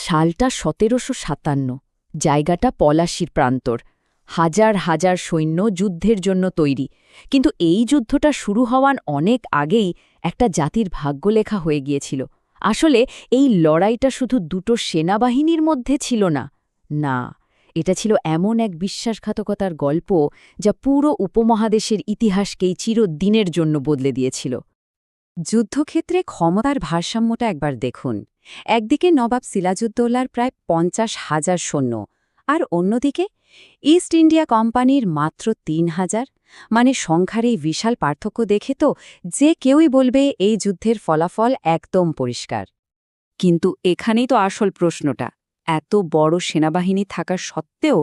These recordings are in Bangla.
সালটা ১৭৫৭, জায়গাটা পলাশির প্রান্তর। হাজার হাজার সৈন্য যুদ্ধের জন্য তৈরি, কিন্তু এই যুদ্ধটা শুরু হওয়ার অনেক আগেই একটা জাতির ভাগ্য লেখা হয়ে গিয়েছিল। আসলে এই লড়াইটা শুধু দুটো সেনাবাহিনীর মধ্যে ছিল না, না, এটা ছিল এমন এক বিশ্বাসঘাতকতার গল্প যা পুরো উপমহাদেশের ইতিহাসকেই চিরদিনের জন্য বদলে দিয়েছিল। যুদ্ধক্ষেত্রে ক্ষমতার ভারসাম্যটা একবার দেখুন। একদিকে নবাব সিরাজউদ্দৌলার প্রায় ৫০,০০০ সৈন্য, আর অন্যদিকে ইস্ট ইন্ডিয়া কোম্পানির মাত্র ৩,০০০। মানে সংখ্যার এই বিশাল পার্থক্য দেখে তো যে কেউই বলবে এই যুদ্ধের ফলাফল একদম পরিষ্কার। কিন্তু এখানেই তো আসল প্রশ্নটা, এত বড় সেনাবাহিনী থাকা সত্ত্বেও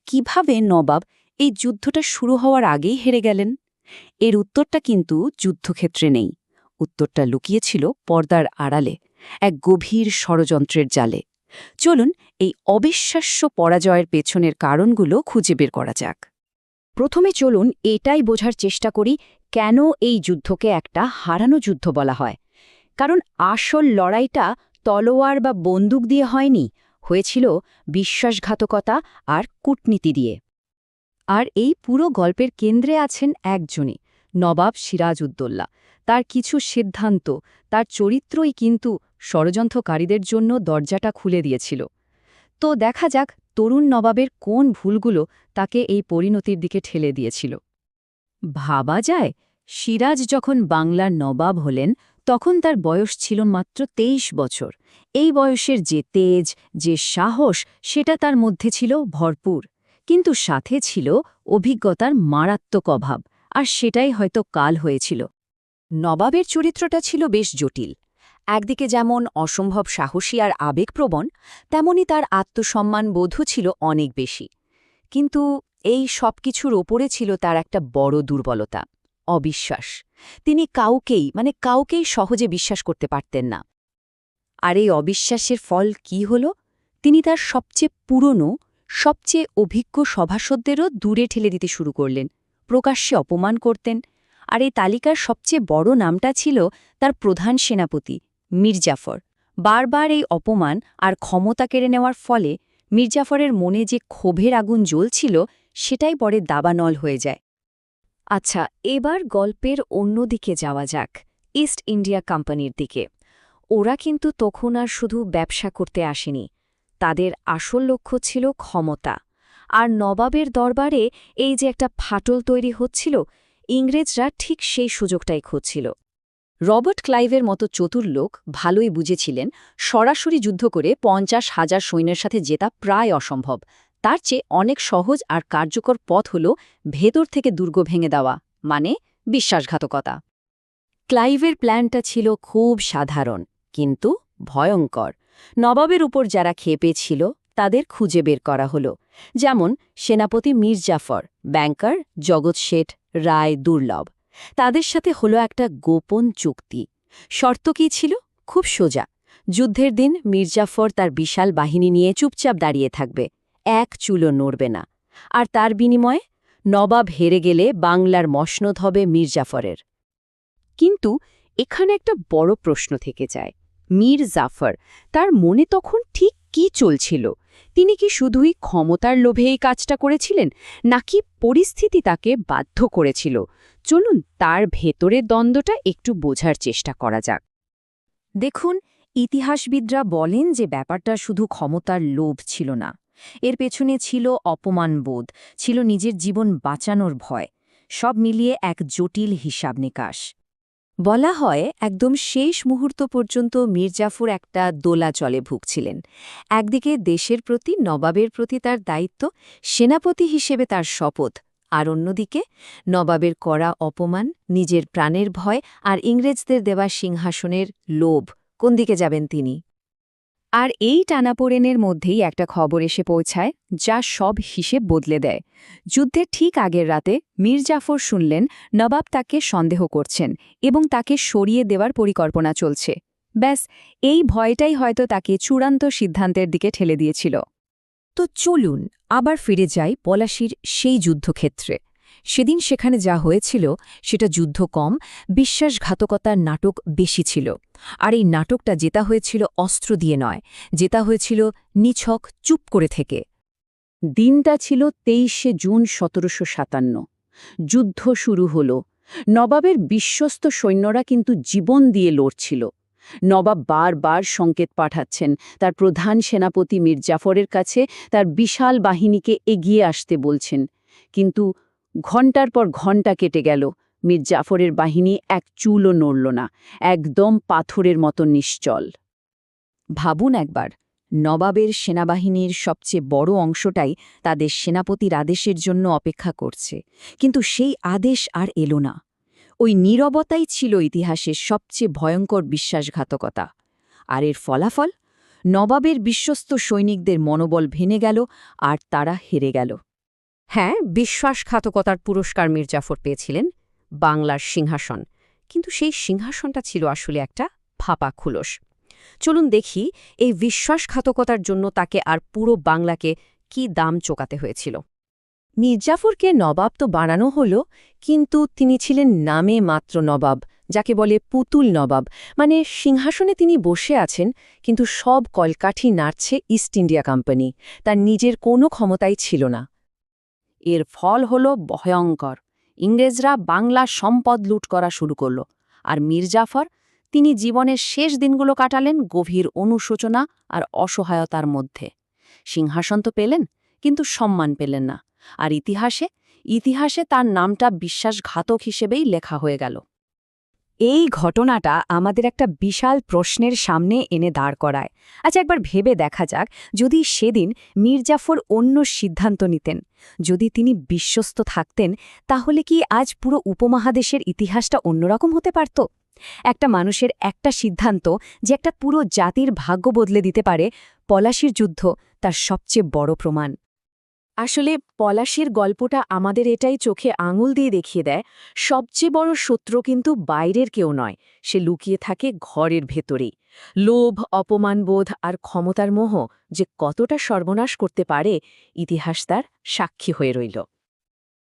কিভাবে নবাব এই যুদ্ধটা শুরু হওয়ার আগেই হেরে গেলেন? এর উত্তরটা কিন্তু যুদ্ধক্ষেত্রে নেই। উত্তরটা লুকিয়েছিল পর্দার আড়ালে, এক গভীর ষড়যন্ত্রের জালে। চলুন এই অবিশ্বাস্য পরাজয়ের পেছনের কারণগুলো খুঁজে বের করা যাক। প্রথমে চলুন এটাই বোঝার চেষ্টা করি কেন এই যুদ্ধকে একটা হারানো যুদ্ধ বলা হয়। কারণ আসল লড়াইটা তলোয়ার বা বন্দুক দিয়ে হয়নি, হয়েছিল বিশ্বাসঘাতকতা আর কূটনীতি দিয়ে। আর এই পুরো গল্পের কেন্দ্রে আছেন একজনই, নবাব সিরাজউদ্দৌলা। তার কিছু সিদ্ধান্ত, তার চরিত্রই কিন্তু ষড়যন্ত্রকারীদের জন্য দরজাটা খুলে দিয়েছিল। তো দেখা যাক তরুণ নবাবের কোন ভুলগুলো তাকে এই পরিণতির দিকে ঠেলে দিয়েছিল। ভাবা যায়, সিরাজ যখন বাংলার নবাব হলেন তখন তার বয়স ছিল মাত্র ২৩ বছর। এই বয়সের যে তেজ, যে সাহস, সেটা তার মধ্যে ছিল ভরপুর, কিন্তু সাথে ছিল অভিজ্ঞতার মারাত্মক অভাব, আর সেটাই হয়তো কাল হয়েছিল। নবাবের চরিত্রটা ছিল বেশ জটিল। একদিকে যেমন অসম্ভব সাহসী আর আবেগপ্রবণ, তেমনি তার আত্মসম্মান বোধও ছিল অনেক বেশি। কিন্তু এই সব কিছুর ওপরে ছিল তার একটা বড় দুর্বলতা, অবিশ্বাস। তিনি কাউকেই সহজে বিশ্বাস করতে পারতেন না। আর এই অবিশ্বাসের ফল কি হল? তিনি তার সবচেয়ে পুরনো, সবচেয়ে অভিজ্ঞ সভাসদেরও দূরে ঠেলে দিতে শুরু করলেন, প্রকাশ্যে অপমান করতেন। আর এই তালিকার সবচেয়ে বড় নামটা ছিল তার প্রধান সেনাপতি মীরজাফর। বারবার এই অপমান আর ক্ষমতা কেড়ে নেওয়ার ফলে মীরজাফরের মনে যে ক্ষোভের আগুন জ্বলছিল, সেটাই পরে দাবানল হয়ে যায়। আচ্ছা, এবার গল্পের অন্যদিকে যাওয়া যাক, ইস্ট ইন্ডিয়া কোম্পানির দিকে। ওরা কিন্তু তখন আর শুধু ব্যবসা করতে আসেনি, তাদের আসল লক্ষ্য ছিল ক্ষমতা। আর নবাবের দরবারে এই যে একটা ফাটল তৈরি হচ্ছিল, ইংরেজরা ঠিক সেই সুযোগটাই খুঁজছিল। রবার্ট ক্লাইভের মতো চতুর লোক ভালোই বুঝেছিলেন সরাসরি যুদ্ধ করে ৫০,০০০ সৈন্যের সাথে জেতা প্রায় অসম্ভব। তার চেয়ে অনেক সহজ আর কার্যকর পথ হল ভেতর থেকে দুর্গ ভেঙে দেওয়া, মানে বিশ্বাসঘাতকতা। ক্লাইভের প্ল্যানটা ছিল খুব সাধারণ, কিন্তু ভয়ঙ্কর। নবাবের উপর যারা খেপেছিল তাদের খুঁজে বের করা হলো, যেমন সেনাপতি মীরজাফর, ব্যাংকার জগৎ শেঠ, রায় দুর্লভ। তাদের সাথে হলো একটা গোপন চুক্তি। শর্ত কী ছিল? খুব সোজা। যুদ্ধের দিন মীরজাফর তার বিশাল বাহিনী নিয়ে চুপচাপ দাঁড়িয়ে থাকবে, এক চুলও নড়বে না। আর তার বিনিময়ে নবাব হেরে গেলে বাংলার মসনদ হবে মীরজাফরের। কিন্তু এখানে একটা বড় প্রশ্ন থেকে যায়, মীর জাফর, তার মনে তখন ঠিক কি চলছিল? তিনি কি শুধুই ক্ষমতার লোভে এই কাজটা করেছিলেন, নাকি পরিস্থিতি তাকে বাধ্য করেছিল? চলুন তার ভেতরের দ্বন্দ্বটা একটু বোঝার চেষ্টা করা যাক। দেখুন, ইতিহাসবিদরা বলেন যে ব্যাপারটা শুধু ক্ষমতার লোভ ছিল না, এর পেছনে ছিল অপমানবোধ, ছিল নিজের জীবন বাঁচানোর ভয়। সব মিলিয়ে এক জটিল হিসাব নিকাশ। বলা হয় একদম শেষ মুহূর্ত পর্যন্ত মীরজাফর একটা দোলাচলে ভুগছিলেন। একদিকে দেশের প্রতি, নবাবের প্রতি তার দায়িত্ব, সেনাপতি হিসেবে তার শপথ, আর অন্যদিকে নবাবের করা অপমান, নিজের প্রাণের ভয় আর ইংরেজদের দেওয়া সিংহাসনের লোভ। কোন দিকে যাবেন তিনি? আর এই টানাপোড়েনের মধ্যেই একটা খবর এসে পৌঁছায় যা সব হিসেব বদলে দেয়। যুদ্ধের ঠিক আগের রাতে মীরজাফর শুনলেন নবাব তাকে সন্দেহ করছেন এবং তাকে সরিয়ে দেওয়ার পরিকল্পনা চলছে। ব্যাস, এই ভয়টাই হয়তো তাকে চূড়ান্ত সিদ্ধান্তের দিকে ঠেলে দিয়েছিল। তো চলুন আবার ফিরে যাই পলাশির সেই যুদ্ধক্ষেত্রে। সেদিন সেখানে যা হয়েছিল সেটা যুদ্ধ কম, বিশ্বাসঘাতকতার নাটক বেশি ছিল। আর এই নাটকটা জেতা হয়েছিল অস্ত্র দিয়ে নয়, জেতা হয়েছিল নিছক চুপ করে থেকে। দিনটা ছিল ২৩শে জুন ১৭৫৭। যুদ্ধ শুরু হল। নবাবের বিশ্বস্ত সৈন্যরা কিন্তু জীবন দিয়ে লড়ছিল। নবাব বারবার সংকেত পাঠাচ্ছেন তার প্রধান সেনাপতি মীর জাফরের কাছে, তার বিশাল বাহিনীকে এগিয়ে আসতে বলছেন। কিন্তু ঘণ্টার পর ঘণ্টা কেটে গেল, মীর জাফরের বাহিনী এক চুলও নড়ল না, একদম পাথরের মতো নিশ্চল। ভাবুন একবার, নবাবের সেনাবাহিনীর সবচেয়ে বড় অংশটাই তাদের সেনাপতির আদেশের জন্য অপেক্ষা করছে, কিন্তু সেই আদেশ আর এলো না। ওই নীরবতাই ছিল ইতিহাসের সবচেয়ে ভয়ঙ্কর বিশ্বাসঘাতকতা। আর এর ফলাফল, নবাবের বিশ্বস্ত সৈনিকদের মনোবল ভেঙে গেল আর তারা হেরে গেল। হ্যাঁ, বিশ্বাসঘাতকতার পুরস্কার মীর জাফর পেয়েছিলেন, বাংলার সিংহাসন। কিন্তু সেই সিংহাসনটা ছিল আসলে একটা ফাঁপা খুলস। চলুন দেখি এই বিশ্বাসঘাতকতার জন্য তাকে আর পুরো বাংলাকে কি দাম চোকাতে হয়েছিল। মীর জাফরকে নবাব তো বানানো হল, কিন্তু তিনি ছিলেন নামে মাত্র নবাব, যাকে বলে পুতুল নবাব। মানে সিংহাসনে তিনি বসে আছেন, কিন্তু সব কলকাঠি নাড়ছে ইস্ট ইন্ডিয়া কোম্পানি, তার নিজের কোনো ক্ষমতাই ছিল না। এর ফল হল ভয়ঙ্কর। ইংরেজরা বাংলার সম্পদ লুট করা শুরু করল। আর মীর জাফর, তিনি জীবনের শেষ দিনগুলো কাটালেন গভীর অনুশোচনা আর অসহায়তার মধ্যে। সিংহাসন তো পেলেন, কিন্তু সম্মান পেলেন না। আর ইতিহাসে তার নামটা বিশ্বাসঘাতক হিসেবেই লেখা হয়ে গেল। এই ঘটনাটা আমাদের একটা বিশাল প্রশ্নের সামনে এনে দাঁড় করায়। আচ্ছা, একবার ভেবে দেখা যাক, যদি সেদিন মীর জাফর অন্য সিদ্ধান্ত নিতেন, যদি তিনি বিশ্বস্ত থাকতেন, তাহলে কি আজ পুরো উপমহাদেশের ইতিহাসটা অন্যরকম হতে পারত? একটা মানুষের একটা সিদ্ধান্ত যে একটা পুরো জাতির ভাগ্য বদলে দিতে পারে, পলাশির যুদ্ধ তার সবচেয়ে বড় প্রমাণ। আসলে পলাশির গল্পটা আমাদের এটাই চোখে আঙুল দিয়ে দেখিয়ে দেয়, সবচেয়ে বড় শত্রু কিন্তু বাইরের কেউ নয়, সে লুকিয়ে থাকে ঘরের ভেতরেই। লোভ, অপমানবোধ আর ক্ষমতার মোহ যে কতটা সর্বনাশ করতে পারে, ইতিহাস তার সাক্ষী হয়ে রইল।